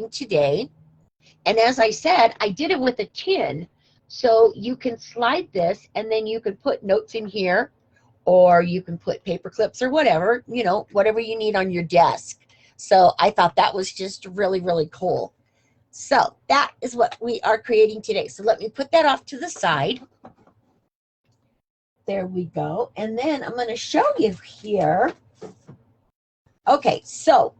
creating today. And as I said, I did it with a tin. So you can slide this and then you can put notes in here, or you can put paper clips or whatever, you know, whatever you need on your desk. So I thought that was just really, really cool. So that is what we are creating today. So let me put that off to the side. There we go. And then I'm going to show you here. Okay, so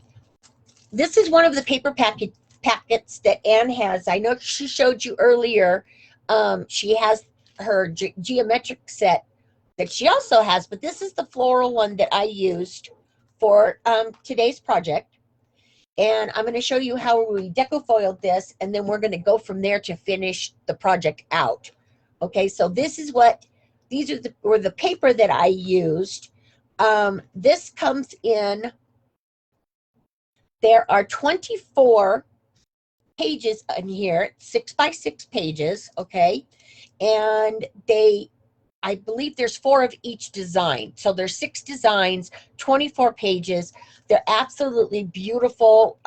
this is one of the paper packets that Ann has. I know she showed you earlier. She has her geometric set that she also has, but this is the floral one that I used for today's project. And I'm going to show you how we deco foiled this, and then we're going to go from there to finish the project out. Okay, so this is what, these are the paper that I used. This comes in, there are 24 pages in here, 6 by 6 pages, okay? And I believe there's 4 of each design. So there's 6 designs, 24 pages. They're absolutely beautiful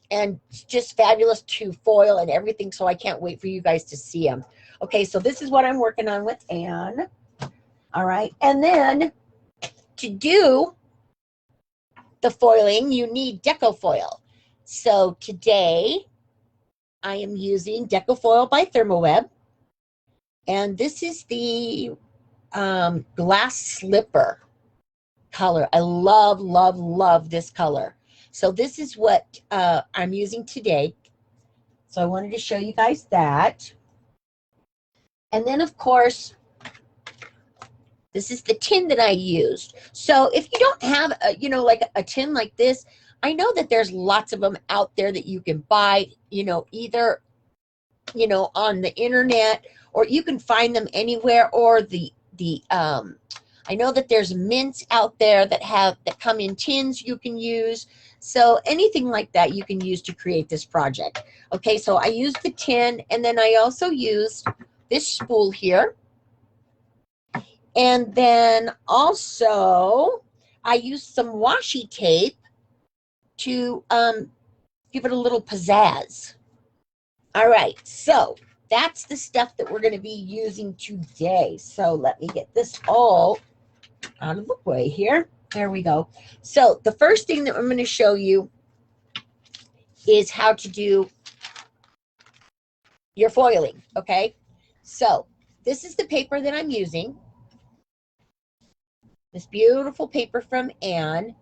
and just fabulous to foil and everything. So I can't wait for you guys to see them. Okay, so this is what I'm working on with Ann. All right, and then to do the foiling, you need Deco Foil. So today I am using Deco Foil by Therm-O-Web. And this is the glass slipper color. I love, love, love this color. So this is what I'm using today. So I wanted to show you guys that. And then, of course, this is the tin that I used. So if you don't have, you know, like a tin like this, I know that there's lots of them out there that you can buy, you know, either, you know, on the internet, or you can find them anywhere, or I know that there's mints out there that come in tins you can use. So anything like that you can use to create this project. Okay, so I used the tin, and then I also used this spool here. And then also I used some washi tape to give it a little pizzazz. All right, so that's the stuff that we're going to be using today. So let me get this all out of the way here. There we go. So the first thing that I'm going to show you is how to do your foiling, okay? So this is the paper that I'm using. This beautiful paper from Ann.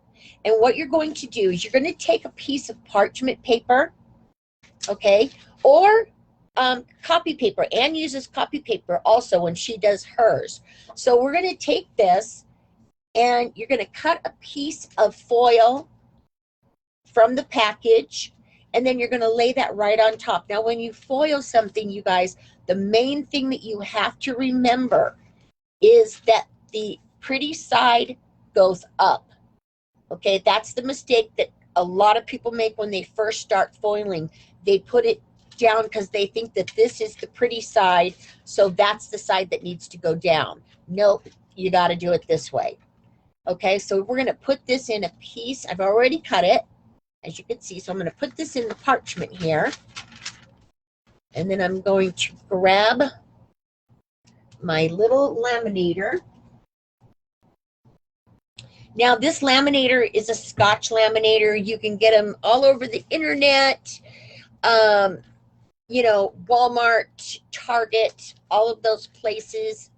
And what you're going to do is you're going to take a piece of parchment paper, okay, or copy paper. Ann uses copy paper also when she does hers. So we're going to take this, and you're going to cut a piece of foil from the package, and then you're going to lay that right on top. Now, when you foil something, you guys, the main thing that you have to remember is that the pretty side goes up. Okay, that's the mistake that a lot of people make when they first start foiling. They put it down because they think that this is the pretty side, so that's the side that needs to go down. Nope, you got to do it this way. Okay, so we're going to put this in a piece. I've already cut it, as you can see. So I'm going to put this in the parchment here. And then I'm going to grab my little laminator. Now, this laminator is a Scotch laminator. You can get them all over the internet, you know, Walmart, Target, all of those places.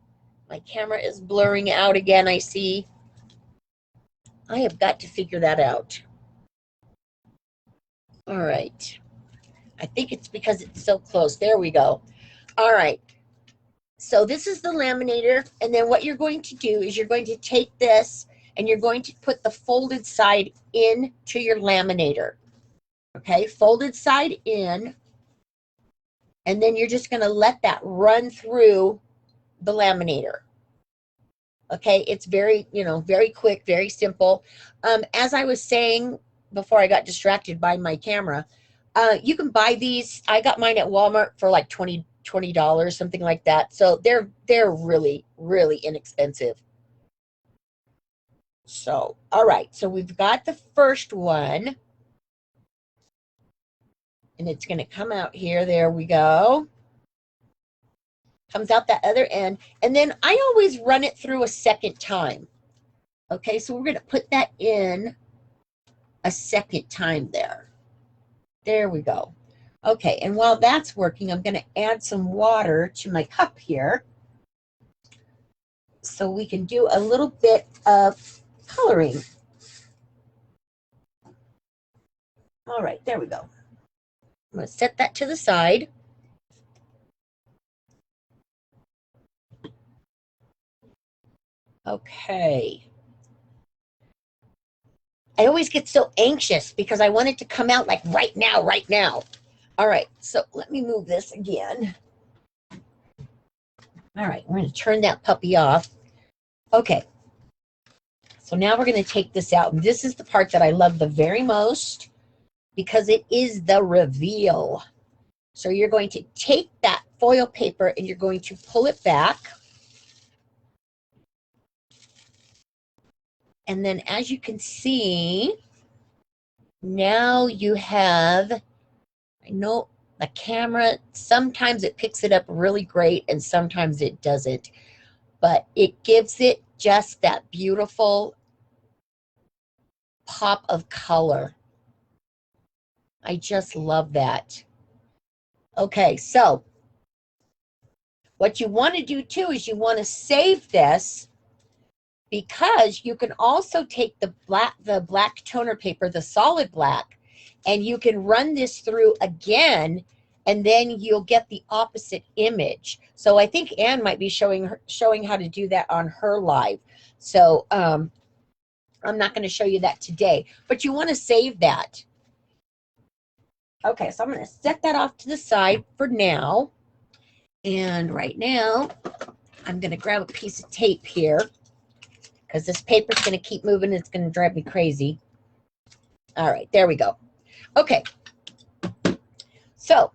My camera is blurring out again, I see. I have got to figure that out. All right. I think it's because it's so close. There we go. All right. So this is the laminator. And then what you're going to do is you're going to take this and you're going to put the folded side into your laminator. Okay, folded side in. And then you're just going to let that run through the laminator. Okay, it's very, you know, very quick, very simple. As I was saying before I got distracted by my camera, you can buy these. I got mine at Walmart for like $20, something like that. So they're really, really inexpensive. So, all right. So we've got the first one. And it's going to come out here. There we go. Comes out that other end. And then I always run it through a second time. Okay, so we're going to put that in a second time there. There we go. Okay, and while that's working, I'm going to add some water to my cup here so we can do a little bit of coloring. All right, there we go. I'm going to set that to the side. Okay. I always get so anxious because I want it to come out like right now, right now. All right, so let me move this again. All right, we're going to turn that puppy off. Okay, so now we're going to take this out. And this is the part that I love the very most because it is the reveal. So you're going to take that foil paper and you're going to pull it back. And then as you can see, now you have, I know the camera, sometimes it picks it up really great and sometimes it doesn't, but it gives it just that beautiful pop of color. I just love that. Okay, so what you want to do too is you want to save this, because you can also take the black toner paper, the solid black, and you can run this through again, and then you'll get the opposite image. So I think Ann might be showing how to do that on her live. So I'm not going to show you that today, but you want to save that. Okay, so I'm going to set that off to the side for now. And right now, I'm going to grab a piece of tape here, because this paper's going to keep moving. It's going to drive me crazy. All right, there we go. Okay. So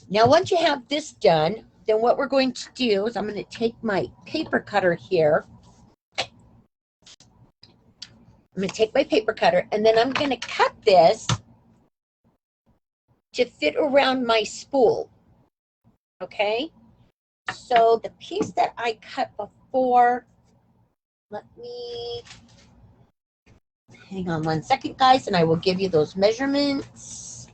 now once you have this done, then what we're going to do is I'm going to take my paper cutter here. I'm going to take my paper cutter, and then I'm going to cut this to fit around my spool. Okay? So the piece that I cut before, let me hang on one second, guys, and I will give you those measurements.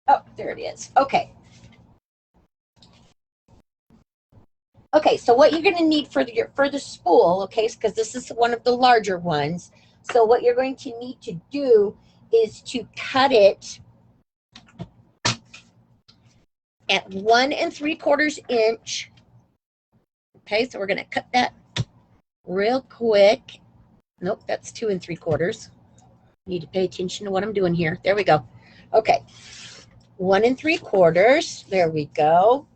Oh, there it is. Okay. Okay, so what you're going to need for the spool, okay, because this is one of the larger ones. So what you're going to need to do is to cut it at 1 3/4 inch. Okay, so we're going to cut that real quick. Nope, that's 2 3/4. Need to pay attention to what I'm doing here. There we go. Okay, 1 3/4. There we go.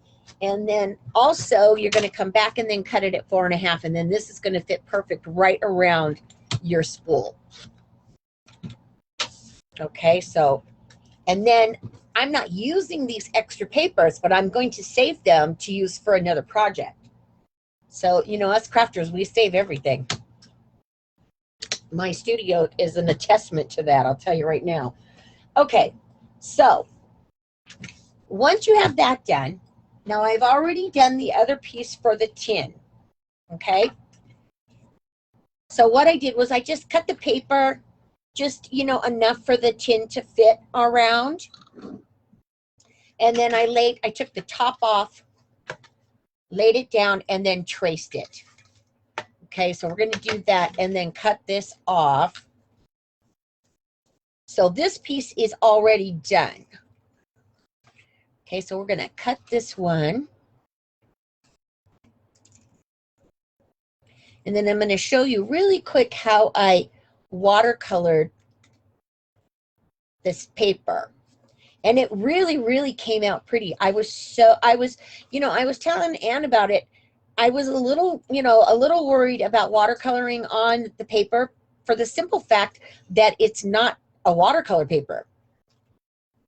And then also you're going to come back and then cut it at 4 1/2, and then this is going to fit perfect right around your spool. Okay, so, and then I'm not using these extra papers, but I'm going to save them to use for another project. So, you know, us crafters, we save everything. My studio is an attestament to that, I'll tell you right now. Okay, so once you have that done, now I've already done the other piece for the tin, okay? So what I did was I just cut the paper, just, you know, enough for the tin to fit around. And then I took the top off, laid it down, and then traced it. Okay, so we're going to do that and then cut this off. So this piece is already done. Okay, so we're going to cut this one. And then I'm going to show you really quick how I watercolored this paper. And it really, really came out pretty. I was telling Ann about it. I was a little worried about watercoloring on the paper for the simple fact that it's not a watercolor paper.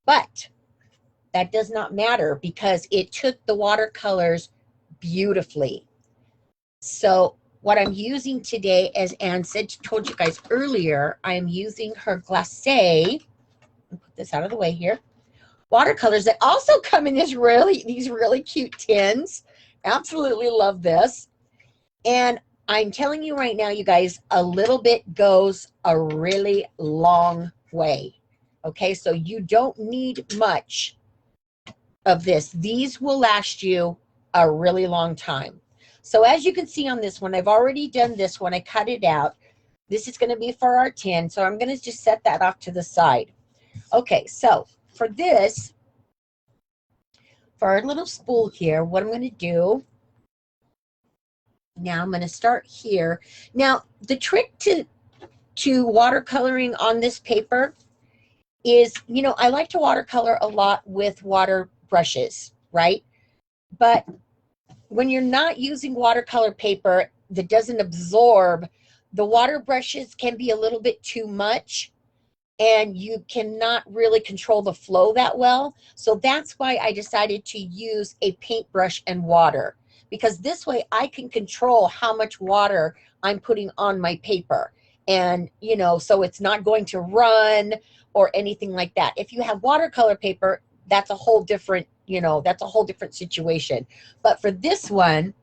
But that does not matter because it took the watercolors beautifully. So what I'm using today, as Ann said, told you guys earlier, I am using her Glace. Put this out of the way here. Watercolors that also come in these really cute tins. Absolutely love this. And I'm telling you right now, you guys, a little bit goes a really long way. Okay, so you don't need much of this. These will last you a really long time. So as you can see on this one, I've already done this one. I cut it out. This is going to be for our tin, so I'm going to just set that off to the side. Okay, so for this, for our little spool here, what I'm going to do, now I'm going to start here. Now, the trick to watercoloring on this paper is, you know, I like to watercolor a lot with water brushes, right? But when you're not using watercolor paper that doesn't absorb, the water brushes can be a little bit too much and you cannot really control the flow that well. So that's why I decided to use a paintbrush and water, because this way I can control how much water I'm putting on my paper. And, you know, so it's not going to run or anything like that. If you have watercolor paper, that's a whole different, you know, that's a whole different situation. But for this one,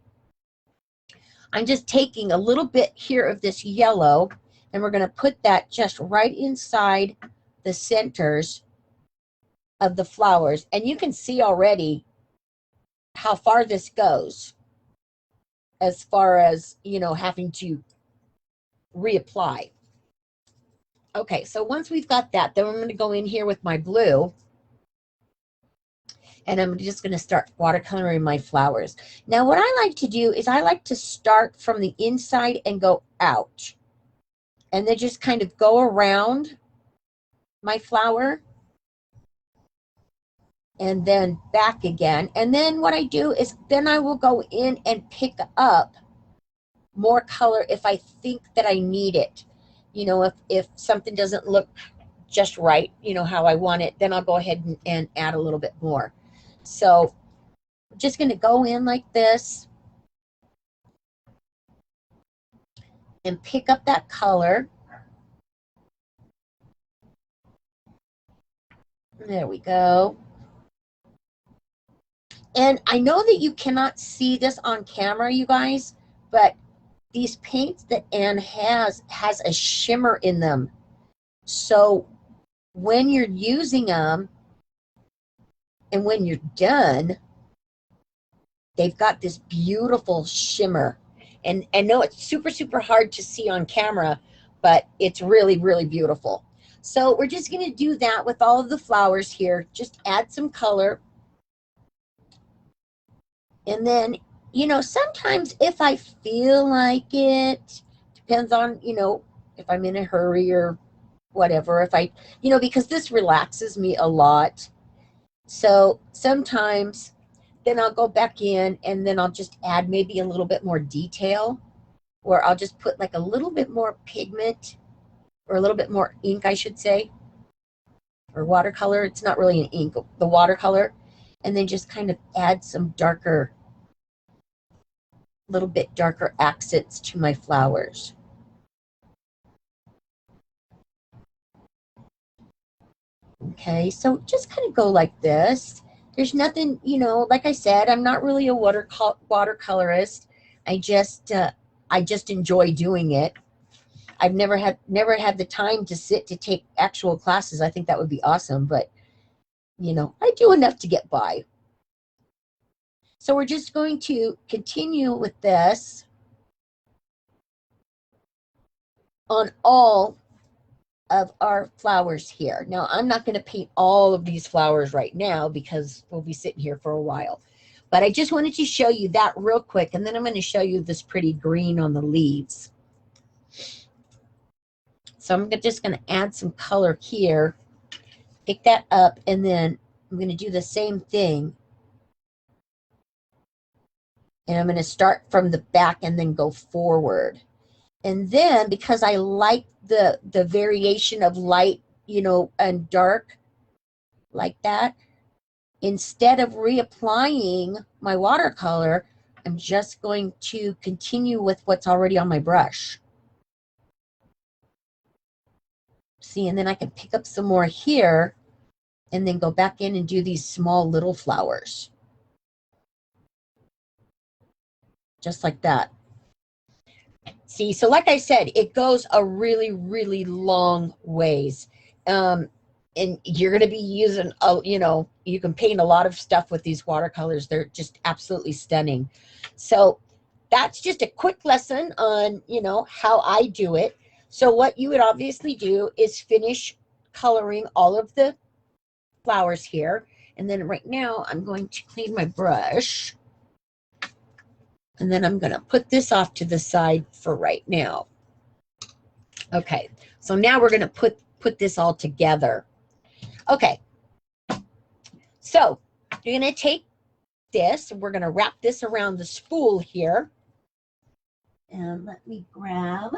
I'm just taking a little bit here of this yellow, and we're going to put that just right inside the centers of the flowers. And you can see already how far this goes as far as, you know, having to reapply. Okay, so once we've got that, then I'm going to go in here with my blue. And I'm just going to start watercoloring my flowers. Now, what I like to do is I like to start from the inside and go out. And then just kind of go around my flower. And then back again. And then what I do is then I will go in and pick up more color if I think that I need it. You know, if something doesn't look just right, you know, how I want it, then I'll go ahead and add a little bit more. So I'm just going to go in like this and pick up that color. There we go. And I know that you cannot see this on camera, you guys, but these paints that Ann has a shimmer in them. So when you're using them and when you're done, they've got this beautiful shimmer. And I know it's super, super hard to see on camera, but it's really, really beautiful. So we're just going to do that with all of the flowers here. Just add some color. And then, you know, sometimes if I feel like it, depends on, you know, if I'm in a hurry or whatever, if I, you know, because this relaxes me a lot. So sometimes then I'll go back in and then I'll just add maybe a little bit more detail, or I'll just put like a little bit more pigment or a little bit more ink, I should say, or watercolor. It's not really an ink, the watercolor. And then just kind of add some darker, little bit darker accents to my flowers. Okay, so just kind of go like this. There's nothing, you know, like I said, I'm not really a watercolorist. I just enjoy doing it. I've never had the time to sit to take actual classes. I think that would be awesome, but you know, I do enough to get by. So we're just going to continue with this on all of our flowers here. Now, I'm not going to paint all of these flowers right now because we'll be sitting here for a while. But I just wanted to show you that real quick, and then I'm going to show you this pretty green on the leaves. So I'm just going to add some color here, pick that up, and then I'm going to do the same thing. And I'm going to start from the back and then go forward. And then because I like the variation of light, you know, and dark like that, instead of reapplying my watercolor, I'm just going to continue with what's already on my brush. See, and then I can pick up some more here and then go back in and do these small little flowers. Just like that. See, so like I said, it goes a really, really long ways. And you're going to be using, you know, you can paint a lot of stuff with these watercolors. They're just absolutely stunning. So that's just a quick lesson on, you know, how I do it. So what you would obviously do is finish coloring all of the flowers here. And then right now I'm going to clean my brush. And then I'm going to put this off to the side for right now. Okay, so now we're going to put this all together. Okay, so you're going to take this, we're going to wrap this around the spool here. And let me grab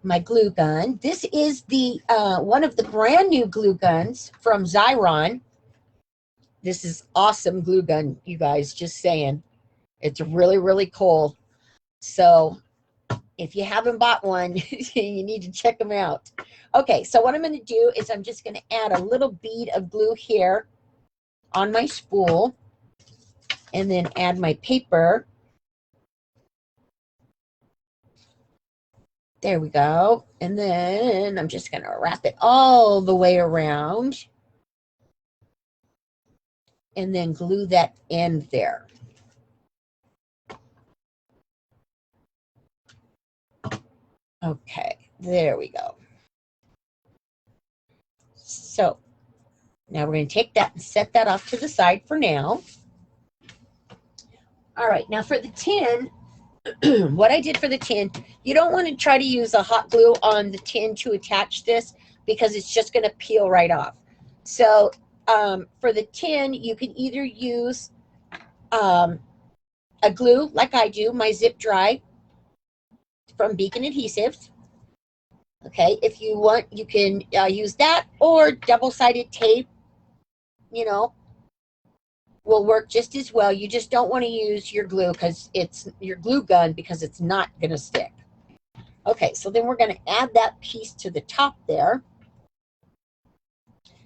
my glue gun. This is the one of the brand new glue guns from Xyron. This is awesome glue gun, you guys, just saying. It's really, really cool. So if you haven't bought one, you need to check them out. Okay, so what I'm going to do is I'm just going to add a little bead of glue here on my spool and then add my paper. There we go. And then I'm just going to wrap it all the way around and then glue that end there. Okay, there we go. So now we're going to take that and set that off to the side for now. All right, now for the tin, what I did for the tin, you don't want to try to use a hot glue on the tin to attach this because it's just going to peel right off. So for the tin, you can either use a glue like I do, my Zip Dry from Beacon Adhesives. Okay, if you want, you can use that, or double-sided tape, you know, will work just as well. You just don't want to use your glue because it's your glue gun because it's not going to stick. Okay, so then we're going to add that piece to the top there.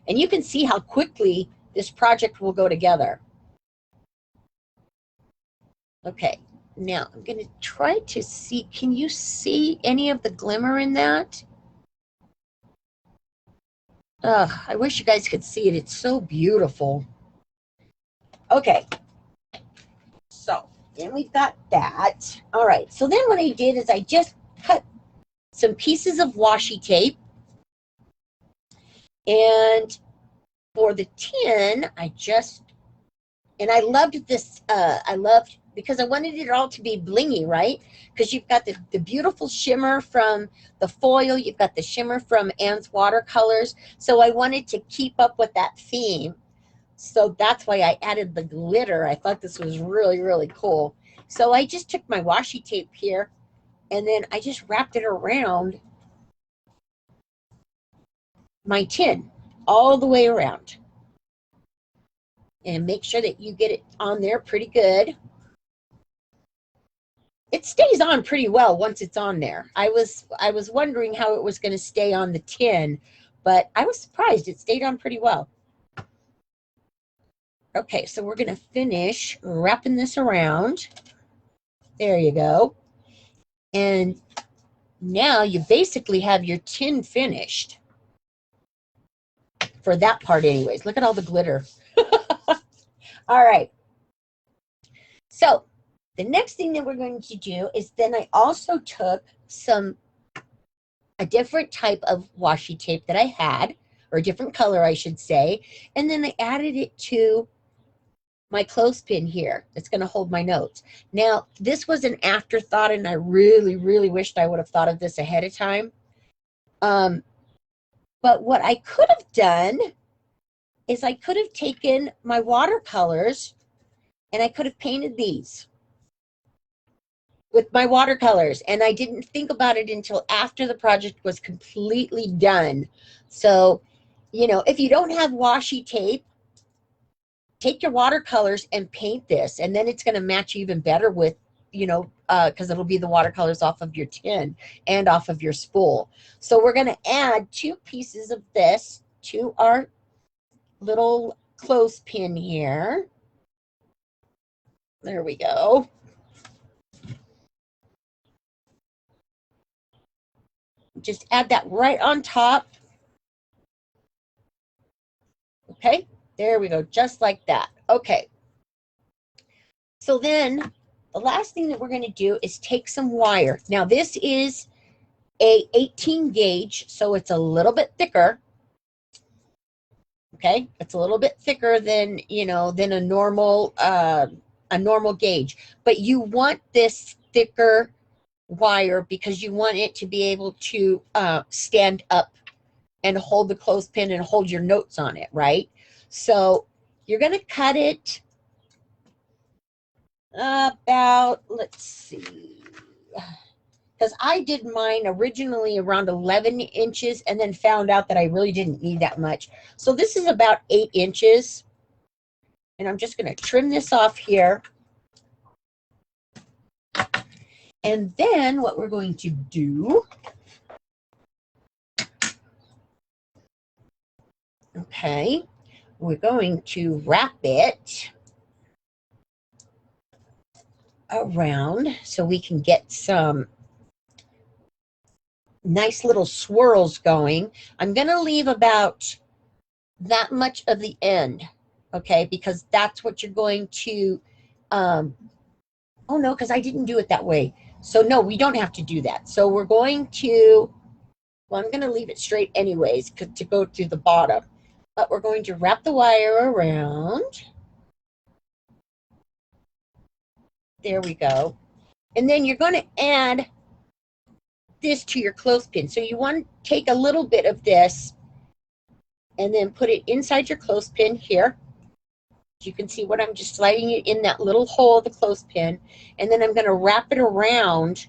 And you can see how quickly this project will go together. Okay, now I'm going to try to see, can you see any of the glimmer in that? I wish you guys could see it. It's so beautiful. Okay, so then we've got that. All right, so then what I did is I just cut some pieces of washi tape. And for the tin, I loved this, because I wanted it all to be blingy, right? Because you've got the beautiful shimmer from the foil, you've got the shimmer from Ann's watercolors. So I wanted to keep up with that theme. So that's why I added the glitter. I thought this was really, really cool. So I just took my washi tape here and then I just wrapped it around my tin all the way around. And make sure that you get it on there pretty good. It stays on pretty well once it's on there. I was wondering how it was going to stay on the tin, but I was surprised it stayed on pretty well. Okay, so we're going to finish wrapping this around. There you go. And now you basically have your tin finished. For that part anyways. Look at all the glitter. All right. So the next thing that we're going to do is then I also took a different type of washi tape that I had, or a different color, I should say, and then I added it to my clothespin here. It's going to hold my notes. Now, this was an afterthought, and I really, really wished I would have thought of this ahead of time. But what I could have done is I could have taken my watercolors and I could have painted these with my watercolors, and I didn't think about it until after the project was completely done. So, you know, if you don't have washi tape, take your watercolors and paint this, and then it's going to match even better with, you know, because it'll be the watercolors off of your tin and off of your spool. So we're going to add 2 pieces of this to our little clothespin here. There we go. Just add that right on top. Okay, there we go, just like that. Okay. So then the last thing that we're going to do is take some wire. Now this is a 18 gauge, so it's a little bit thicker. Okay, it's a little bit thicker than, you know, than a normal gauge, but you want this thicker wire because you want it to be able to stand up and hold the clothespin and hold your notes on it, right? So you're going to cut it about, let's see, because I did mine originally around 11 inches and then found out that I really didn't need that much. So this is about 8 inches. And I'm just going to trim this off here. And then what we're going to do, okay, we're going to wrap it around so we can get some nice little swirls going. I'm going to leave about that much of the end, okay, because that's what you're going to, oh no, because I didn't do it that way. So no, we don't have to do that. So we're going to, well, I'm going to leave it straight anyways to go to the bottom, but we're going to wrap the wire around. There we go. And then you're going to add this to your clothespin. So you want to take a little bit of this and then put it inside your clothespin here. You can see what I'm just sliding it in that little hole of the clothespin. And then I'm going to wrap it around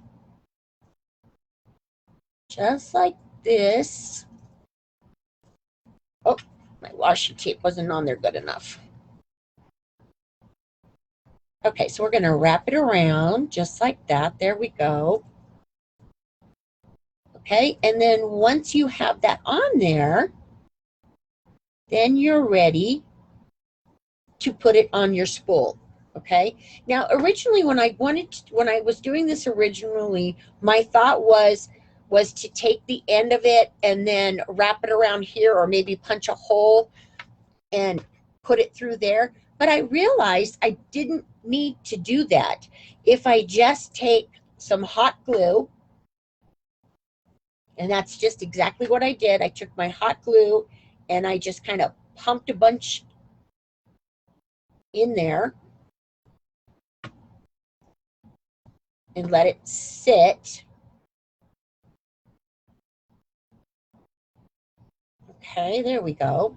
just like this. Oh, my washi tape wasn't on there good enough. Okay, so we're going to wrap it around just like that. There we go. Okay, and then once you have that on there, then you're ready to put it on your spool. Okay, now originally when I was doing this originally, my thought was to take the end of it and then wrap it around here, or maybe punch a hole and put it through there. But I realized I didn't need to do that. If I just take some hot glue, and that's just exactly what I did. I took my hot glue and I just kind of pumped a bunch in there and let it sit. Okay, there we go.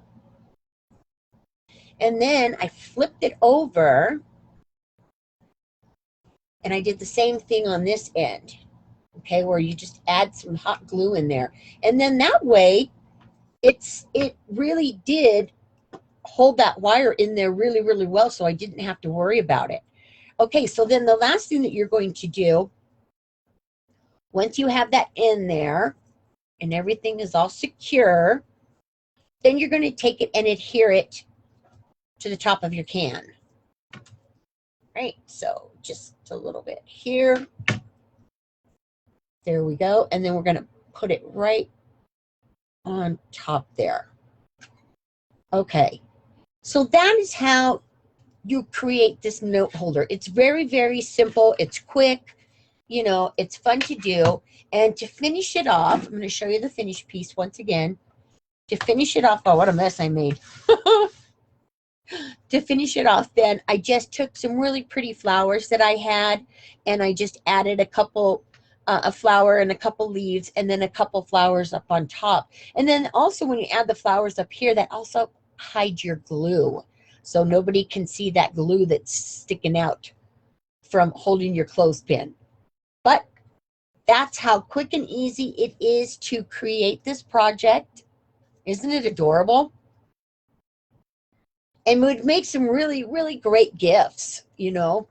And then I flipped it over and I did the same thing on this end. Okay, where you just add some hot glue in there. And then that way, it really did hold that wire in there really, really well, so I didn't have to worry about it. Okay, so then the last thing that you're going to do, once you have that in there and everything is all secure, then you're going to take it and adhere it to the top of your can. Right, so just a little bit here. There we go. And then we're going to put it right on top there. Okay, so that is how you create this note holder. It's very, very simple. It's quick. You know, it's fun to do. And to finish it off, I'm going to show you the finished piece once again. To finish it off, oh, what a mess I made. To finish it off, then I just took some really pretty flowers that I had, and I just added a couple, a flower and a couple leaves, and then a couple flowers up on top. And then also when you add the flowers up here, that also hides your glue. So nobody can see that glue that's sticking out from holding your clothespin. But that's how quick and easy it is to create this project. Isn't it adorable? and would make some really, really great gifts, you know.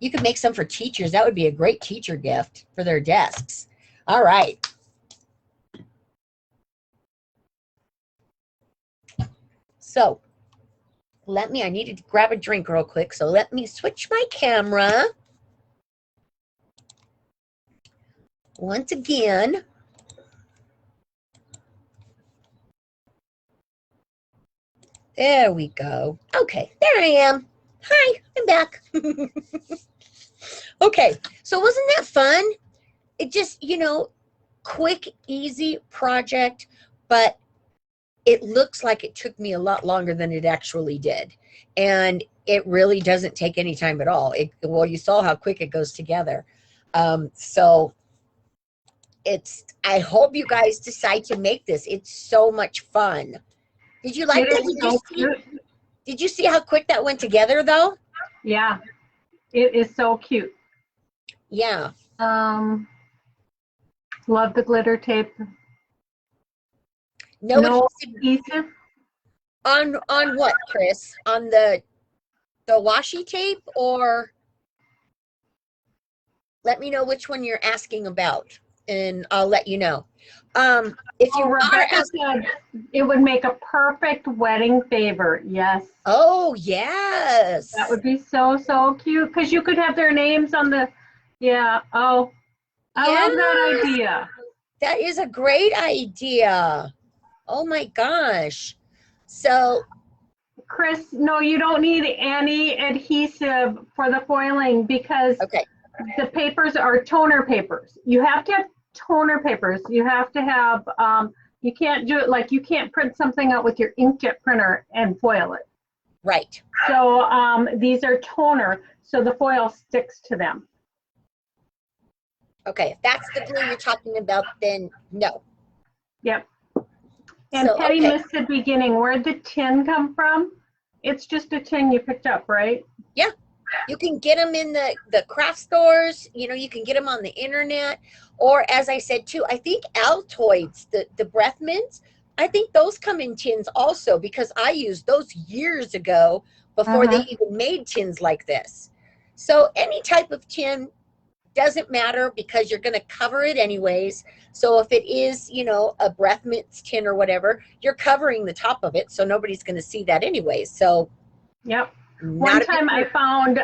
You could make some for teachers. That would be a great teacher gift for their desks. All right. So I needed to grab a drink real quick. So let me switch my camera. Once again. There we go. Okay, there I am. Hi, I'm back. Okay, so wasn't that fun? It just, you know, quick, easy project, but it looks like it took me a lot longer than it actually did. And it really doesn't take any time at all. Well, you saw how quick it goes together. So I hope you guys decide to make this. It's so much fun. Did you like that? Did you see how quick that went together though? Yeah, it is so cute. Yeah. Love the glitter tape. No adhesive. On what, Chris? On the washi tape, or let me know which one you're asking about and I'll let you know. If you Rebecca said it would make a perfect wedding favor. Yes. Oh, yes. That would be so cute because you could have their names on the, yeah. Oh, I love that idea. That is a great idea. Oh my gosh. So, Chris, no, you don't need any adhesive for the foiling because the papers are toner papers. You have to have toner papers. You have to have, you can't do it like you can't print something out with your inkjet printer and foil it. Right. So these are toner, so the foil sticks to them. Okay, if that's the glue you're talking about, then no. Yep. And so, Petty missed the beginning. Where'd the tin come from? It's just a tin you picked up, right? Yeah. You can get them in the craft stores. You know, you can get them on the internet. Or as I said too, I think Altoids, the breath mints, I think those come in tins also because I used those years ago before they even made tins like this. So any type of tin doesn't matter because you're going to cover it anyways. So if it is, you know, a breath mints tin or whatever, you're covering the top of it. So nobody's going to see that anyways. So yep. One time I found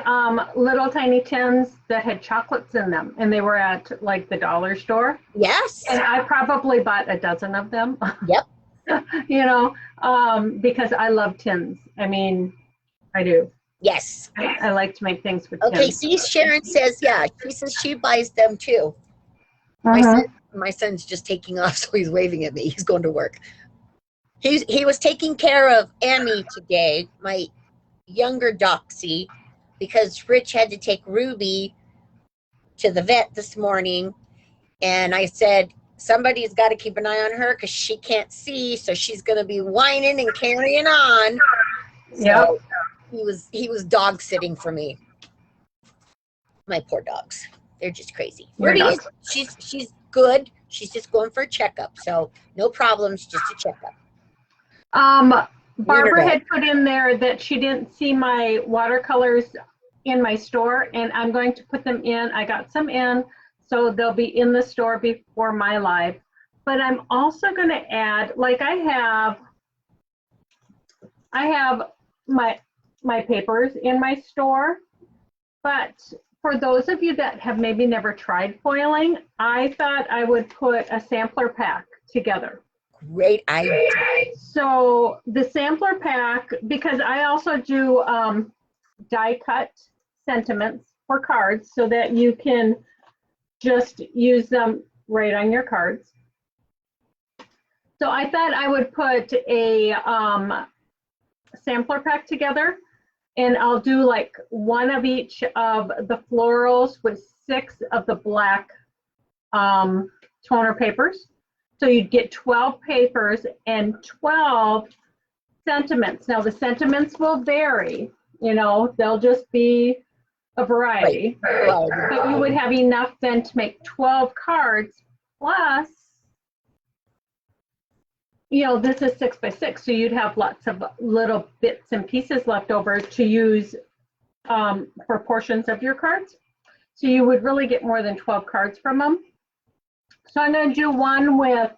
little tiny tins that had chocolates in them and they were at like the dollar store. Yes. And I probably bought a dozen of them. Yep. You know, because I love tins. I mean, I do. Yes. I like to make things with tins. Okay, see, Sharon says, yeah, she says she buys them too. My son's just taking off, so he's waving at me. He's going to work. He was taking care of Annie today, my younger doxy, because Rich had to take Ruby to the vet this morning. And I said, somebody's got to keep an eye on her because she can't see, so she's going to be whining and carrying on. Yep. So he was dog sitting for me. My poor dogs. They're just crazy. Ruby is, she's good. She's just going for a checkup. So no problems, just a checkup. Barbara had put in there that she didn't see my watercolors in my store, and I'm going to put them in. I got some in, so they'll be in the store before my live. But I'm also going to add, like I have my papers in my store, but for those of you that have maybe never tried foiling, I thought I would put a sampler pack together. Great idea. So the sampler pack, because I also do die cut sentiments for cards so that you can just use them right on your cards. So I thought I would put a sampler pack together, and I'll do like one of each of the florals with 6 of the black toner papers. So you'd get 12 papers and 12 sentiments. Now the sentiments will vary, you know, they'll just be a variety. Right. But you would have enough then to make 12 cards plus you know, this is 6 by 6, so you'd have lots of little bits and pieces left over to use for portions of your cards. So you would really get more than 12 cards from them. So I'm going to do one with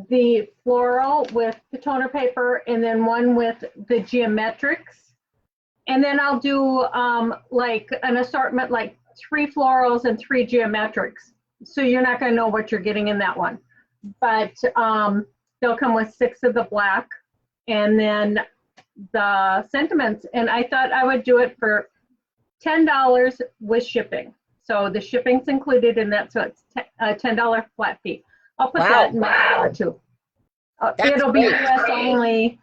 the floral with the toner paper, and then one with the geometrics. And then I'll do like an assortment, like 3 florals and 3 geometrics. So you're not going to know what you're getting in that one. But they'll come with 6 of the black and then the sentiments. And I thought I would do it for $10 with shipping. So the shipping's included in that, so it's a $10 flat fee. I'll put that in my car too. It'll be US only.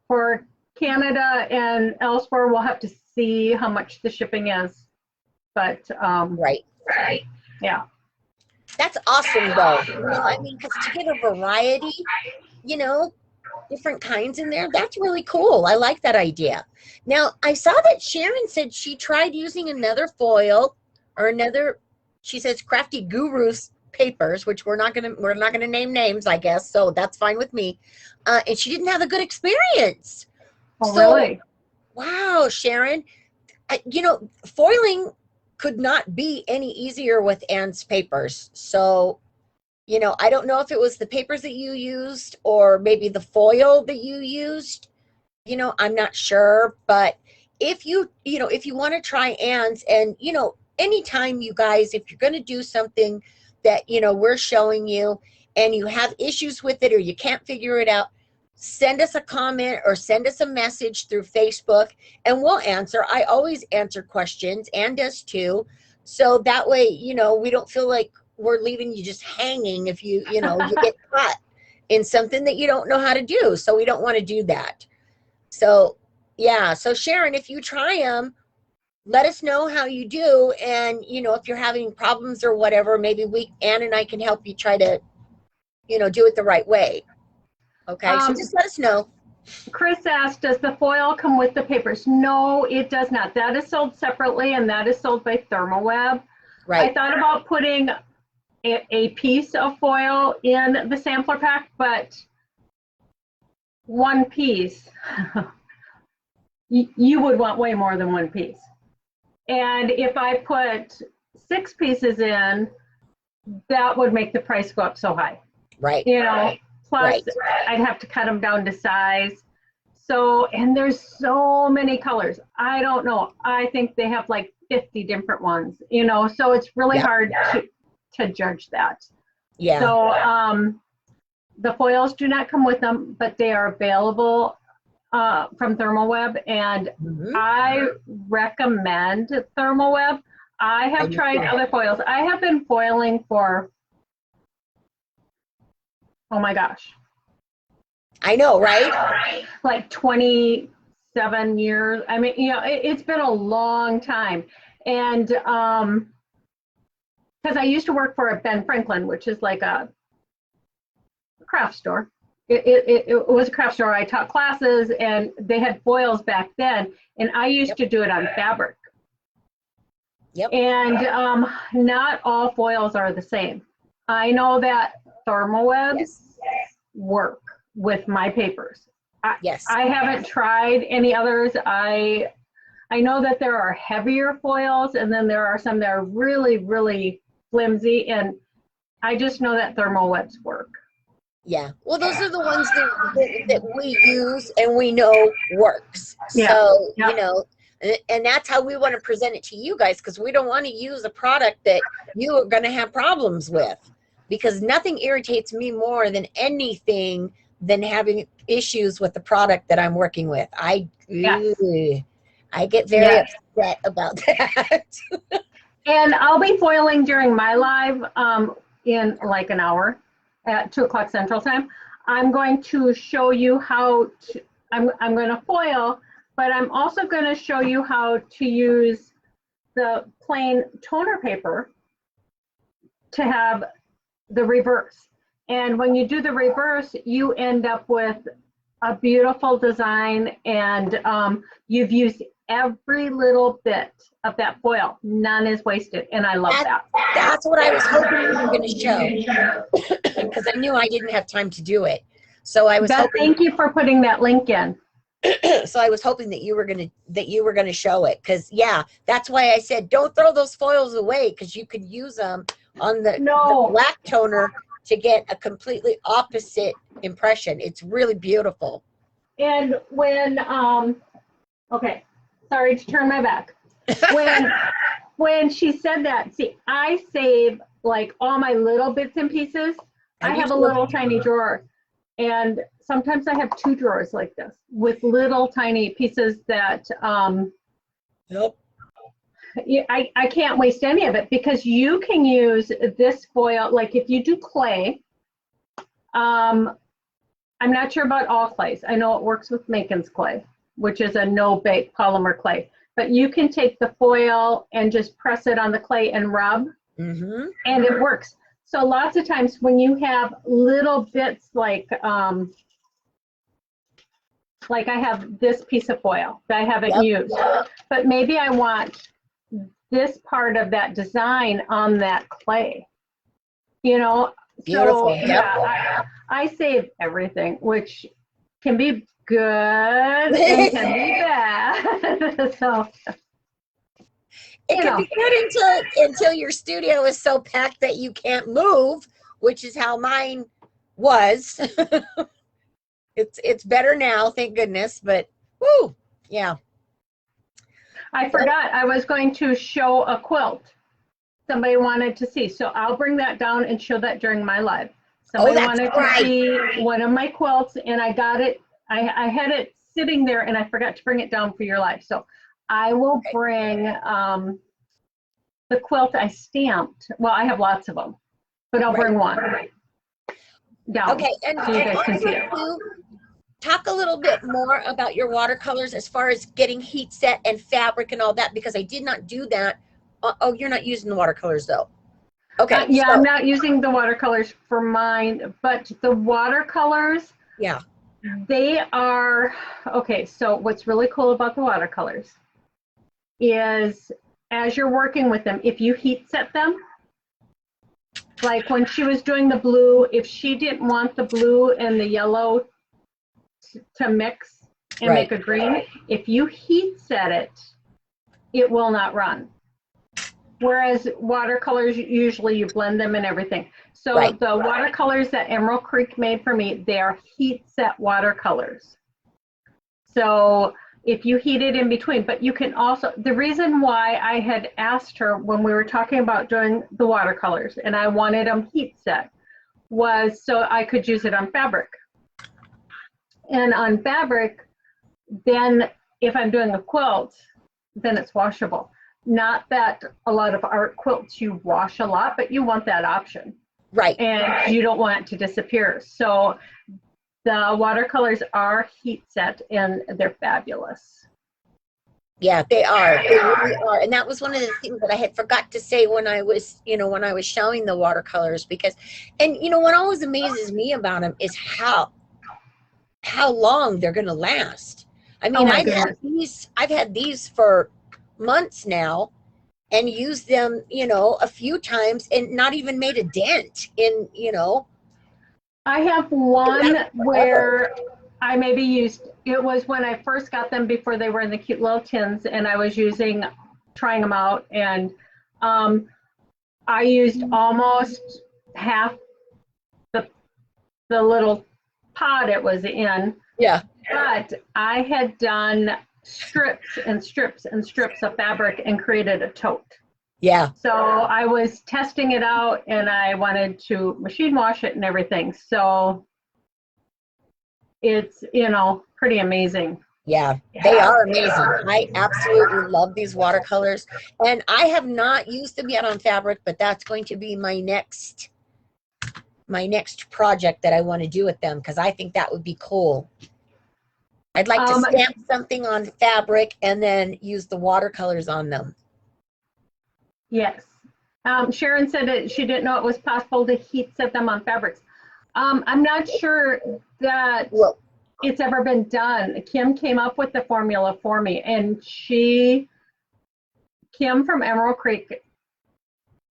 For Canada and elsewhere, we'll have to see how much the shipping is. But Right. yeah. That's awesome, though. You know, I mean, because to get a variety, you know, different kinds in there, that's really cool. I like that idea. Now, I saw that Sharon said she tried using another foil or another, she says Crafty Guru's papers, which we're not gonna name names, I guess, so that's fine with me. And she didn't have a good experience. Oh, So, really? wow, Sharon, you know, foiling could not be any easier with Ann's papers. So, you know, I don't know if it was the papers that you used or maybe the foil that you used. You know, I'm not sure. But if you know, if you want to try Ann's, and, you know, anytime you guys, if you're going to do something that, you know, we're showing you and you have issues with it or you can't figure it out, send us a comment or send us a message through Facebook and we'll answer. I always answer questions, and does too. So that way, you know, we don't feel like we're leaving you just hanging if you know, you get caught in something that you don't know how to do. So we don't want to do that. So yeah. So Sharon, if you try them, let us know how you do. And, you know, if you're having problems or whatever, maybe Ann and I can help you try to, you know, do it the right way. Okay, so just let us know. Chris asked, does the foil come with the papers? No, it does not. That is sold separately, and that is sold by Therm-O-Web. Right. I thought about putting a piece of foil in the sampler pack, but one piece, you would want way more than one piece. And if I put 6 pieces in, that would make the price go up so high. Right. You know, plus I'd have to cut them down to size. So, and there's so many colors. I don't know. I think they have like 50 different ones, you know, so it's really hard to judge that. Yeah. So the foils do not come with them, but they are available from Therm-O-Web, and I recommend Therm-O-Web. I have tried other foils. I have been foiling for, oh my gosh. I know, right? Like 27 years. I mean, you know, it's been a long time. And because I used to work for a Ben Franklin, which is like a craft store. It was a craft store. I taught classes, and they had foils back then, and I used to do it on fabric. Yep. And not all foils are the same. I know that Therm-O-Web work with my papers. I haven't tried any others. I know that there are heavier foils, and then there are some that are really, really flimsy, and I just know that Therm-O-Web's work. Yeah. Well, those are the ones that we use and we know works. Yeah. So, you know, and that's how we want to present it to you guys, because we don't want to use a product that you are going to have problems with, because nothing irritates me more than anything than having issues with the product that I'm working with. I get very upset about that. And I'll be foiling during my live in like an hour at 2 o'clock Central Time. I'm going to show you how to, I'm going to foil, but I'm also going to show you how to use the plain toner paper to have the reverse. And when you do the reverse, you end up with a beautiful design, and you've used every little bit of that foil. None is wasted, and I love that. That's what I was hoping you were going to show, because I knew I didn't have time to do it. So I was Beth, hoping. thank you for putting that link in. So I was hoping that you were gonna show it, because yeah, that's why I said don't throw those foils away, because you could use them on the black toner to get a completely opposite impression. It's really beautiful. And when okay, sorry to turn my back. When she said that, see, I save like all my little bits and pieces. I have a little tiny drawer, and sometimes I have 2 drawers like this with little tiny pieces that Yep. I can't waste any of it, because you can use this foil, like if you do clay. I'm not sure about all clays. I know it works with Macon's clay, which is a no-bake polymer clay. But you can take the foil and just press it on the clay and rub, and it works. So lots of times when you have little bits like I have this piece of foil that I haven't used, but maybe I want this part of that design on that clay, you know. Beautiful. So yeah, I save everything, which can be good and can be bad. So it can be good until your studio is so packed that you can't move, which is how mine was. It's better now, thank goodness, but whoo, yeah. I forgot I was going to show a quilt somebody wanted to see, so I'll bring that down and show that during my live. Somebody wanted to see one of my quilts, and I got it. I had it sitting there, and I forgot to bring it down for your live. So I will bring the quilt I stamped. Well, I have lots of them, but I'll bring one down. Okay, and so you guys can see it. Talk a little bit more about your watercolors as far as getting heat set and fabric and all that, because I did not do that. Oh, you're not using the watercolors though. Okay. Yeah, so I'm not using the watercolors for mine, but the watercolors, yeah, they are, okay, so what's really cool about the watercolors is as you're working with them, if you heat set them, like when she was doing the blue, if she didn't want the blue and the yellow to mix and make a green, if you heat set it, it will not run. Whereas watercolors, usually you blend them and everything. So the watercolors that Emerald Creek made for me, they are heat set watercolors. So if you heat it in between, but you can also, the reason why I had asked her when we were talking about doing the watercolors and I wanted them heat set was so I could use it on fabric. And on fabric, then if I'm doing a quilt, then it's washable. Not that a lot of art quilts you wash a lot, but you want that option. Right. And you don't want it to disappear. So the watercolors are heat set and they're fabulous. Yeah, they are. They really are. And that was one of the things that I had forgot to say when I was, when I was showing the watercolors, because, and what always amazes me about them is how long they're going to last. I mean, I've had these for months now and used them, a few times and not even made a dent in, I have one where I maybe used, it was when I first got them before they were in the cute little tins, and I was trying them out, and I used almost half the little pot it was in. Yeah. But I had done strips and strips and strips of fabric and created a tote. Yeah. So I was testing it out and I wanted to machine wash it and everything. So it's, pretty amazing. Yeah, they are amazing. I absolutely love these watercolors. And I have not used them yet on fabric, but that's going to be my next project that I want to do with them, because I think that would be cool. I'd like to stamp something on fabric and then use the watercolors on them. Yes. Sharon said that she didn't know it was possible to heat set them on fabrics. I'm not sure that. Well, it's ever been done. Kim came up with the formula for me, and Kim from Emerald Creek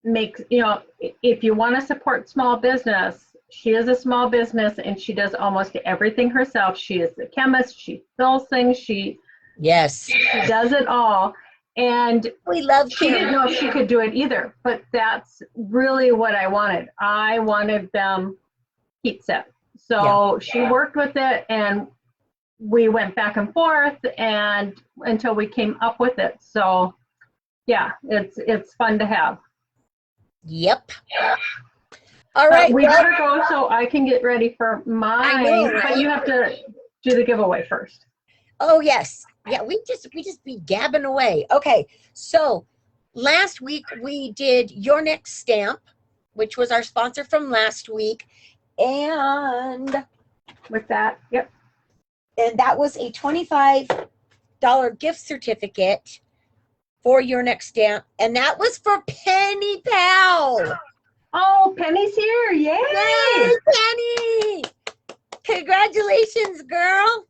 makes, if you want to support small business, she is a small business and she does almost everything herself. She is the chemist, she fills things, she does it all. And we love she didn't know if she could do it either, but that's really what I wanted. I wanted them heat set. So she worked with it and we went back and forth and until we came up with it. So yeah, it's fun to have. Yep. All right. We gotta go so I can get ready for mine, right? But you have to do the giveaway first. Oh yes. Yeah, we just be gabbing away. Okay. So last week we did Your Next Stamp, which was our sponsor from last week. And with that, yep. And that was a $25 gift certificate for Your Next Stamp. And that was for Penny Powell. Oh, Penny's here. Yay! Yay, Penny! Congratulations, girl.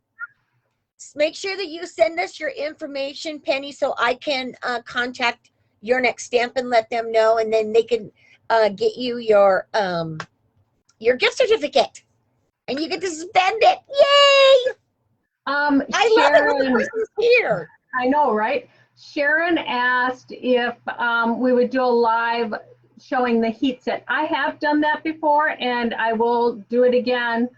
Make sure that you send us your information, Penny, so I can contact Your Next Stamp and let them know, and then they can get you your gift certificate, and you get to spend it. Yay! I love it when the person's here. I know, right? Sharon asked if we would do a live showing the heat set. I have done that before, and I will do it again.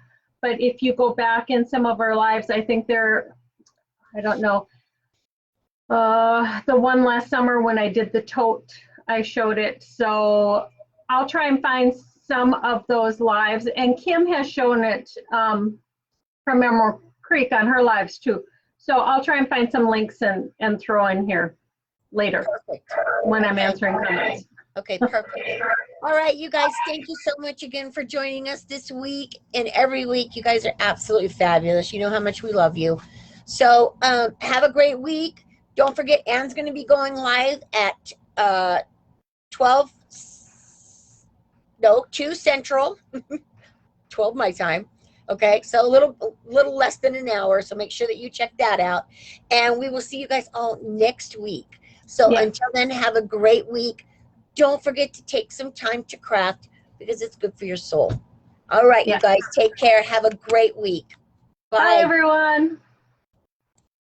But if you go back in some of our lives, I think I don't know, the one last summer when I did the tote, I showed it. So I'll try and find some of those lives. And Kim has shown it from Emerald Creek on her lives too. So I'll try and find some links and throw in here later. Perfect. When I'm answering comments. Okay, perfect. All right, you guys, thank you so much again for joining us this week and every week. You guys are absolutely fabulous. You know how much we love you. So have a great week. Don't forget, Ann's going to be going live at 2 Central, 12 my time. Okay, so a little less than an hour. So make sure that you check that out. And we will see you guys all next week. So until then, have a great week. Don't forget to take some time to craft because it's good for your soul. All right, you guys, take care. Have a great week. Bye everyone.